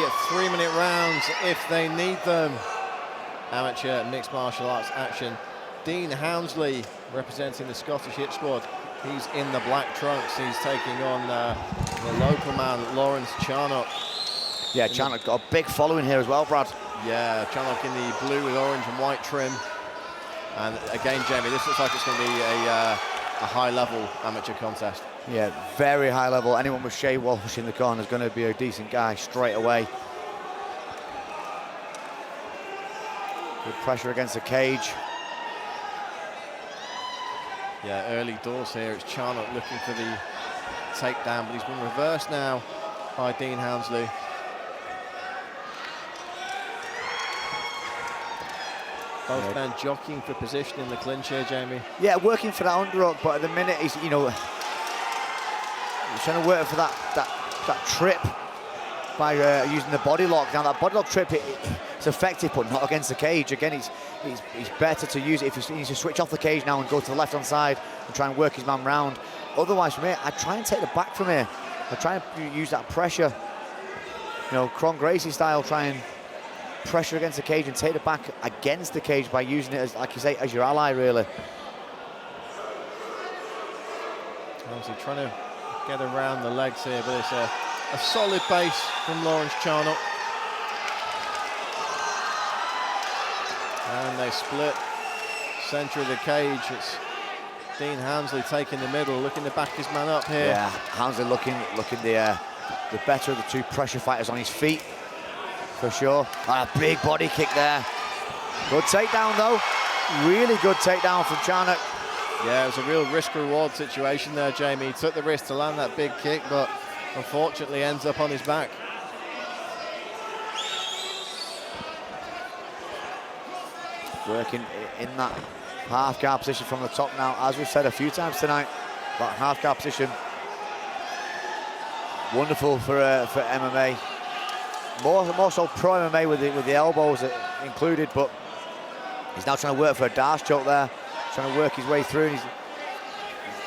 3-minute rounds if they need them. Amateur mixed martial arts action. Dean Hounsley, representing the Scottish hit squad. He's in the black trunks. He's taking on the local man, Laurence Charnock. Yeah, Charnock got a big following here as well, Brad. Yeah, Charnock in the blue with orange and white trim. And again, Jamie, this looks like it's going to be a high-level amateur contest. Yeah, very high level. Anyone with Shea Walsh in the corner is going to be a decent guy straight away. Good pressure against the cage. Yeah, early doors here. It's Charnock looking for the takedown, but he's been reversed now by Dean Hounsley. Both men jockeying for position in the clinch here, Jamie. Yeah, working for that underhook, but at the minute he's, you know, he's trying to work for that trip by using the body lock. Now that body lock trip, it's effective, but not against the cage. Again, it's better to use it if he needs to switch off the cage now and go to the left-hand side and try and work his man round. Otherwise, from here, I try and take the back from here. I try and use that pressure, you know, Cron Gracie style, try and pressure against the cage and take the back against the cage by using it as, like you say, as your ally, really. Obviously trying to get around the legs here, but it's a solid base from Laurence Charnock. And they split centre of the cage. It's Dean Hounsley taking the middle, looking to back his man up here. Yeah, Hounsley looking the better of the two pressure fighters on his feet, for sure. And a big body kick there. Good takedown though. Really good takedown from Charnock. Yeah, it was a real risk-reward situation there, Jamie. He took the risk to land that big kick, but unfortunately ends up on his back. Working in that half guard position from the top now, as we've said a few times tonight. That half guard position, wonderful for MMA. More so pro MMA with the elbows included, but he's now trying to work for a Darce choke there, trying to work his way through. And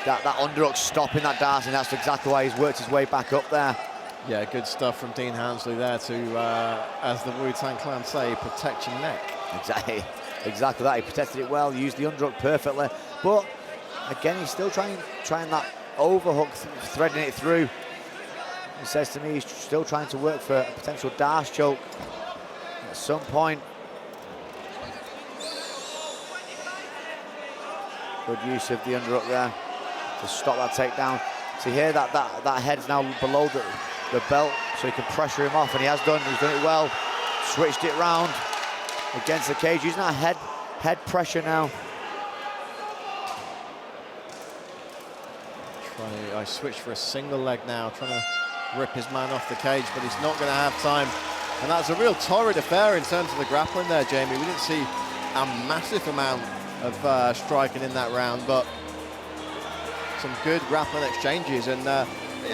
that underhook stopping that Darce, and that's exactly why he's worked his way back up there. Yeah, good stuff from Dean Hounsley there to, as the Wu-Tang Clan say, protect your neck. Exactly that. He protected it well, used the underhook perfectly, but again, he's still trying that overhook, threading it through. He says to me he's still trying to work for a potential Darce choke at some point. Good use of the underhook there to stop that takedown. So here that head's now below the belt, so he can pressure him off, and he has done. He's done it well. Switched it round against the cage, using that head pressure now. I switched for a single leg now, trying to rip his man off the cage, but he's not going to have time. And that's a real torrid affair in terms of the grappling there, Jamie. We didn't see a massive amount of striking in that round, but some good grappling exchanges, and a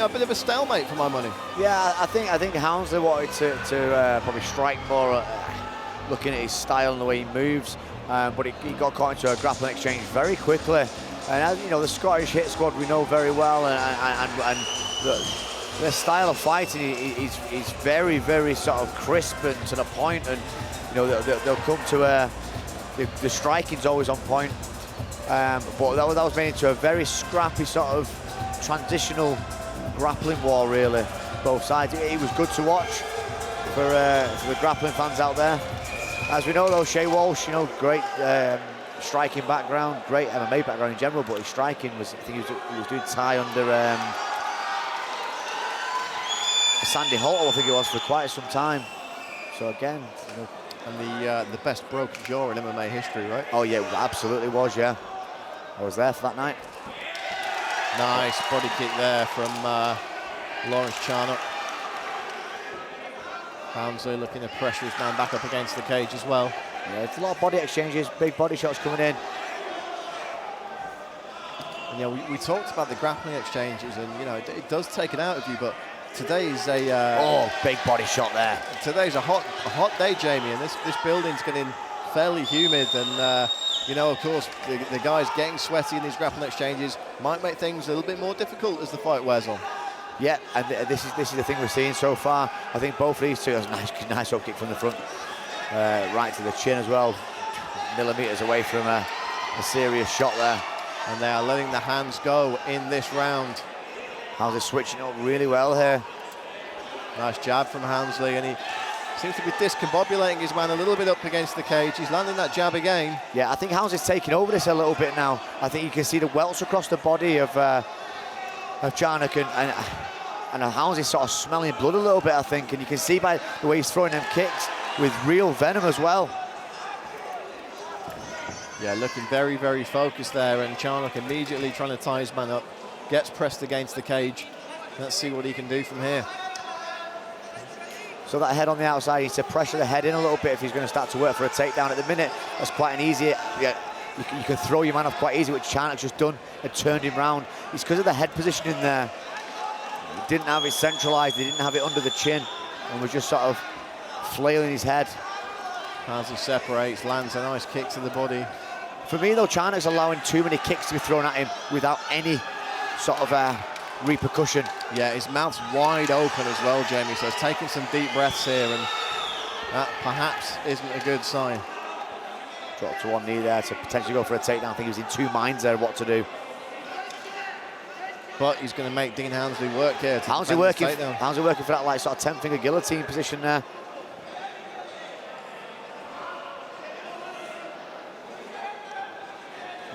bit of a stalemate for my money. Yeah, I think Hounsley wanted to probably strike more, looking at his style and the way he moves, but he got caught into a grappling exchange very quickly. And as you know, the Scottish hit squad we know very well, and their style of fighting is very, very sort of crisp and to the point, and you know they'll come to the striking's always on point, but that was made into a very scrappy sort of transitional grappling war, really, both sides. It was good to watch for the grappling fans out there. As we know though, Shea Walsh, you know, great striking background, great MMA background in general, but his striking was, I think he was doing Thai under Sandy Holt, I think it was, for quite some time. So again, you know, and the best broken jaw in MMA history, right? Oh yeah, absolutely was, yeah. I was there for that night. Nice body kick there from Laurence Charnock. Hounsley looking to pressure his man back up against the cage as well. Yeah, it's a lot of body exchanges, big body shots coming in. And, you know, we talked about the grappling exchanges, and you know it does take it out of you, but today's a big body shot there. Today's a hot day, Jamie, and this building's getting fairly humid, and you know, of course, the guys getting sweaty in these grappling exchanges might make things a little bit more difficult as the fight wears on. Yeah, and this is the thing we're seeing so far. I think both of these two, that's a nice up kick from the front, right to the chin as well. Millimeters away from a serious shot there. And they are letting the hands go in this round. Hounsley switching up really well here. Nice jab from Hounsley, and he seems to be discombobulating his man a little bit up against the cage. He's landing that jab again. Yeah, I think Hounsley's taking over this a little bit now. I think you can see the welts across the body of Charnock, and Hounsley's sort of smelling blood a little bit, I think, and you can see by the way he's throwing them kicks with real venom as well. Yeah, looking very, very focused there, and Charnock immediately trying to tie his man up, gets pressed against the cage. Let's see what he can do from here. So that head on the outside, he needs to pressure the head in a little bit if he's going to start to work for a takedown. At the minute, that's quite an easy, yeah, you can throw your man off quite easy, which Charnock's just done and turned him round. It's because of the head position in there. He didn't have it centralised, he didn't have it under the chin, and was just sort of flailing his head. Hounsley separates, lands a nice kick to the body. For me though, Charnock's allowing too many kicks to be thrown at him without any sort of repercussion. Yeah, his mouth's wide open as well, Jamie, so he's taking some deep breaths here, and that perhaps isn't a good sign. Dropped to one knee there to potentially go for a takedown. I think he was in two minds there what to do. But he's going to make Dean Hounsley work here. Hounsley working for that like sort of 10-finger guillotine position there.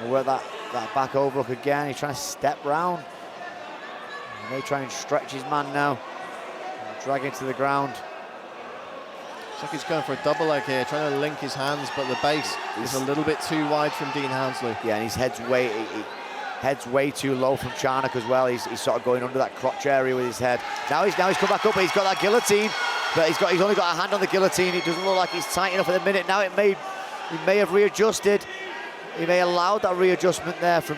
We'll work that back overlook again. He's trying to step round. He may try and stretch his man now. Drag him to the ground. Looks like he's going for a double leg here, trying to link his hands, but the base is a little bit too wide from Dean Hounsley. Yeah, and his head's way too low from Charnock as well. He's sort of going under that crotch area with his head. Now he's come back up, but he's got that guillotine. But he's only got a hand on the guillotine. It doesn't look like he's tight enough at the minute. Now he may have readjusted. He may have allowed that readjustment there from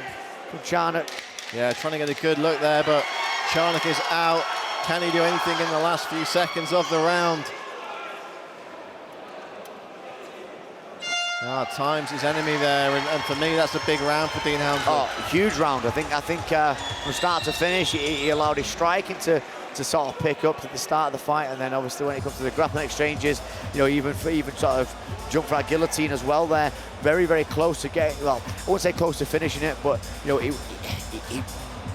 Charnock. Yeah, trying to get a good look there, but Charnock is out. Can he do anything in the last few seconds of the round? Time's his enemy there, and for me, that's a big round for Dean Hounsley. Oh, huge round. I think from start to finish, he allowed his striking to sort of pick up at the start of the fight, and then obviously when it comes to the grappling exchanges, you know, even sort of jump for that guillotine as well there. Very, very close to getting, well, I won't say close to finishing it, but you know, he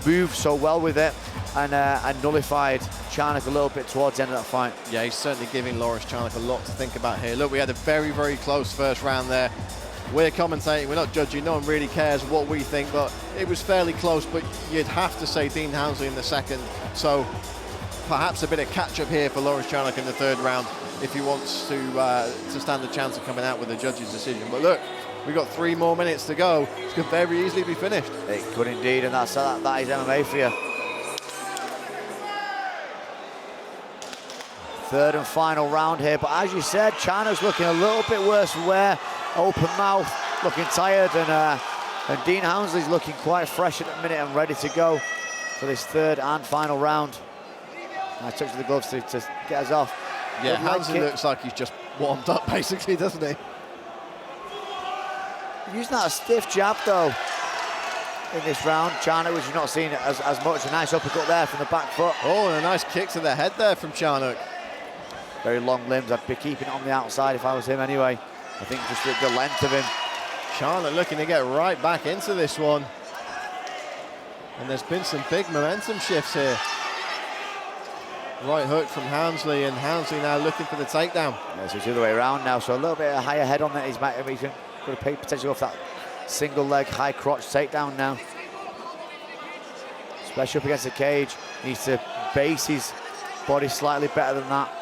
moved so well with it and nullified Charnock a little bit towards the end of that fight. Yeah, he's certainly giving Laurence Charnock a lot to think about here. Look, we had a very, very close first round there. We're commentating, we're not judging, no one really cares what we think, but it was fairly close, but you'd have to say Dean Hounsley in the second. So perhaps a bit of catch-up here for Laurence Charnock in the third round if he wants to stand a chance of coming out with a judge's decision. But look, we've got 3 more minutes to go. This could very easily be finished. It could indeed, and that is MMA for you. Third and final round here, but as you said, Charnock's looking a little bit worse for wear. Open mouth, looking tired, and Dean Hounsley's looking quite fresh at the minute and ready to go for this third and final round. I touch the gloves to get us off. Yeah, Hounsley looks like he's just warmed up, basically, doesn't he? Using that stiff jab, though, in this round. Charnock, which you've not seen as much. A nice uppercut there from the back foot. Oh, and a nice kick to the head there from Charnock. Very long limbs. I'd be keeping it on the outside if I was him anyway. I think just the length of him. Charnock looking to get right back into this one. And there's been some big momentum shifts here. Right hook from Hounsley, and Hounsley now looking for the takedown. Yeah, so it's the other way around now, so a little bit of a higher head on that. He's going to potentially off that single leg high crotch takedown now. Especially up against the cage. Needs to base his body slightly better than that.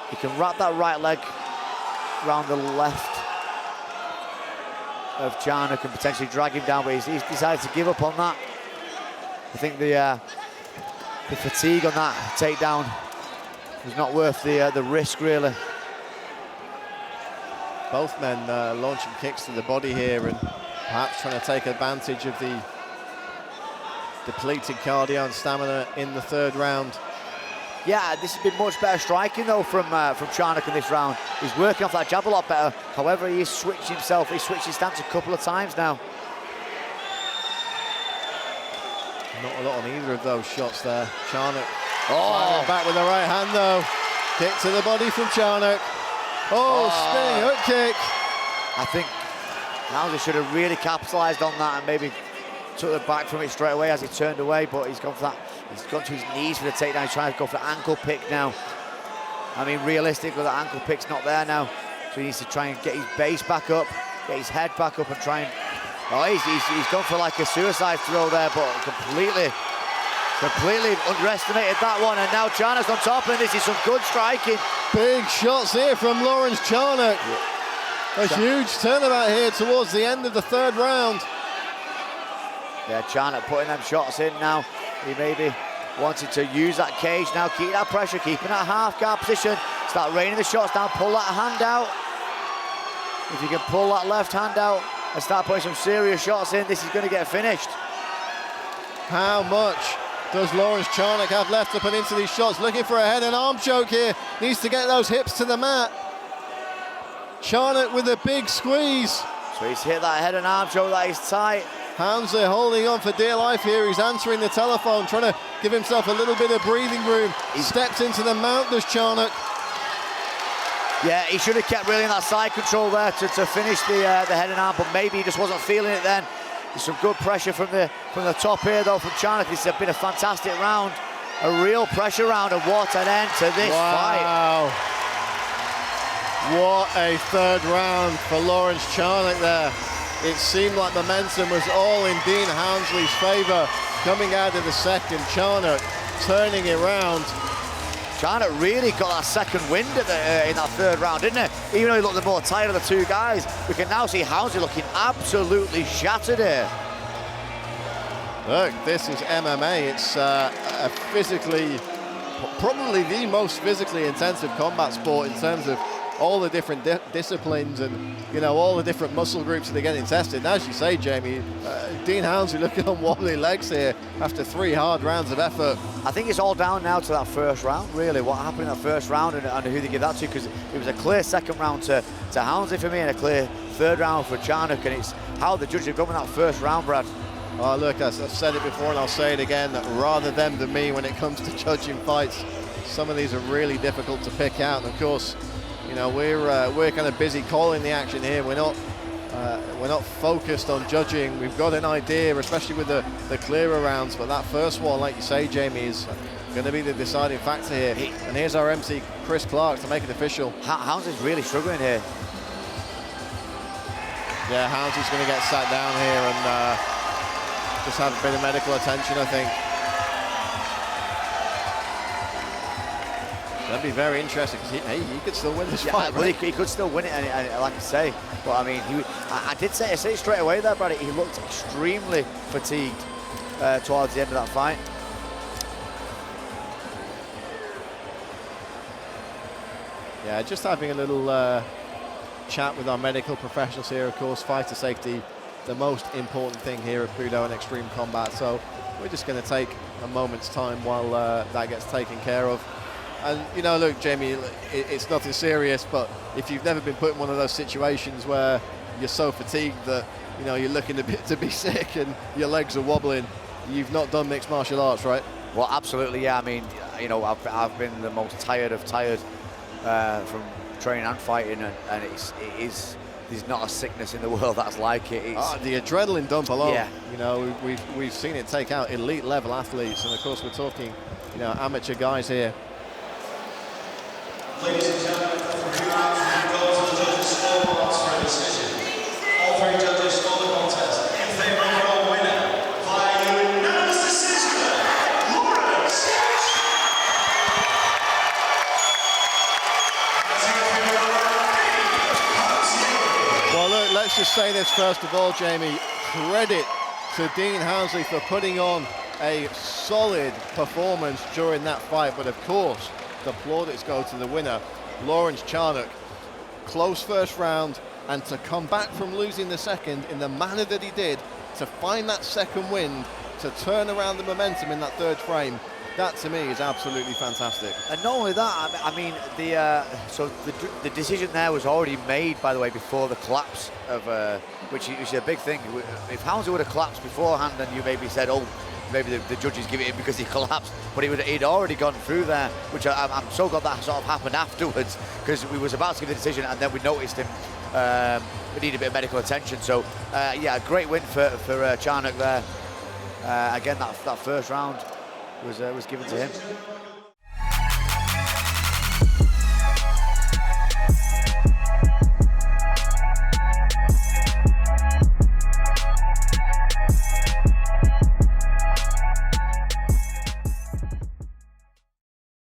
He can wrap that right leg around the left of Charnock and potentially drag him down, but he's decided to give up on that. I think the fatigue on that takedown was not worth the risk, really. Both men launching kicks to the body here and perhaps trying to take advantage of the depleted cardio and stamina in the third round. Yeah, this has been much better striking though from Charnock in this round. He's working off that jab a lot better. However, he switched his stance a couple of times now. Not a lot on either of those shots there. Charnock back with the right hand though. Kick to the body from Charnock. Spinning hook kick. I think Hounsley should have really capitalised on that and maybe took the back from it straight away as he turned away, but he's gone for that. He's gone to his knees for the takedown. He's trying to go for the ankle pick now. I mean, realistically, the ankle pick's not there now, so he needs to try and get his base back up, get his head back up and try and... he's gone for like a suicide throw there, but completely underestimated that one, and now Charnock's on top, and this is some good striking. Big shots here from Laurence Charnock. A huge turnabout here towards the end of the third round. Yeah, Charnock putting them shots in now. He maybe wanted to use that cage now, keep that pressure, keeping that half guard position, start raining the shots down, pull that hand out. If you can pull that left hand out and start putting some serious shots in, this is going to get finished. How much does Laurence Charnock have left to put into these shots? Looking for a head and arm choke here. Needs to get those hips to the mat. Charnock with a big squeeze. So he's hit that head and arm choke, that is tight. Hounsley holding on for dear life here. He's answering the telephone, trying to give himself a little bit of breathing room. He steps into the mount, does Charnock. Yeah, he should have kept really in that side control there to finish the head and arm, but maybe he just wasn't feeling it then. There's some good pressure from the top here though from Charnock. This has been a fantastic round, a real pressure round, and what an end to this fight. What a third round for Laurence Charnock there. It seemed like momentum was all in Dean Hounsley's favour. Coming out of the second, Charnock turning it round. Charnock really got that second wind in that third round, didn't he? Even though he looked the more tired of the two guys, we can now see Hounsley looking absolutely shattered here. Look, this is MMA. It's a probably the most physically intensive combat sport in terms of all the different disciplines and, you know, all the different muscle groups that are getting tested. And as you say, Jamie, Dean Hounsley looking on wobbly legs here after 3 hard rounds of effort. I think it's all down now to that first round, really, what happened in that first round and who they give that to, because it was a clear second round to Hounsley for me and a clear third round for Charnock, and it's how the judges have gone in that first round, Brad. Oh, look, I've said it before and I'll say it again, that rather them than me when it comes to judging fights. Some of these are really difficult to pick out, and of course, you know, we're kind of busy calling the action here. We're not focused on judging. We've got an idea, especially with the clearer rounds, but that first one, like you say, Jamie, is going to be the deciding factor here. And here's our MC, Chris Clark, to make it official. Hounsley's really struggling here. Yeah, Hounsley's going to get sat down here and just have a bit of medical attention, I think. That'd be very interesting, because he could still win this fight. Well, right? he could still win it, and like I say, but I mean, I said it straight away there, Brad. He looked extremely fatigued towards the end of that fight. Yeah, just having a little chat with our medical professionals here. Of course, fighter safety, the most important thing here at Budo and Xtreme Combat. So we're just going to take a moment's time while that gets taken care of. And, you know, look, Jamie, it's nothing serious, but if you've never been put in one of those situations where you're so fatigued that, you know, you're looking to be sick and your legs are wobbling, you've not done mixed martial arts, right? Well, absolutely, yeah. I mean, you know, I've been the most tired from training and fighting, and there's not a sickness in the world that's like it. The adrenaline dump alone. Yeah. You know, we've seen it take out elite level athletes, and of course we're talking, you know, amateur guys here. Ladies and gentlemen, for 3 rounds, we go to the judges' scoreboards for a decision. All 3 judges score the contest in favour of our winner via unanimous decision, Laurence. Well, look, let's just say this first of all, Jamie. Credit to Dean Hounsley for putting on a solid performance during that fight, but of course, the plaudits go to the winner, Laurence Charnock. Close first round, and to come back from losing the second in the manner that he did, to find that second wind, to turn around the momentum in that third frame, that to me is absolutely fantastic. And not only that, I mean, the decision there was already made, by the way, before the collapse of, which is a big thing. If Hounsley would have collapsed beforehand, then you maybe said, oh, maybe the judges give it him because he collapsed, but he'd already gone through there, which I'm so glad that sort of happened afterwards, because we was about to give the decision and then we noticed him. We need a bit of medical attention. So yeah, a great win for Charnock there. Again, that first round was given to him.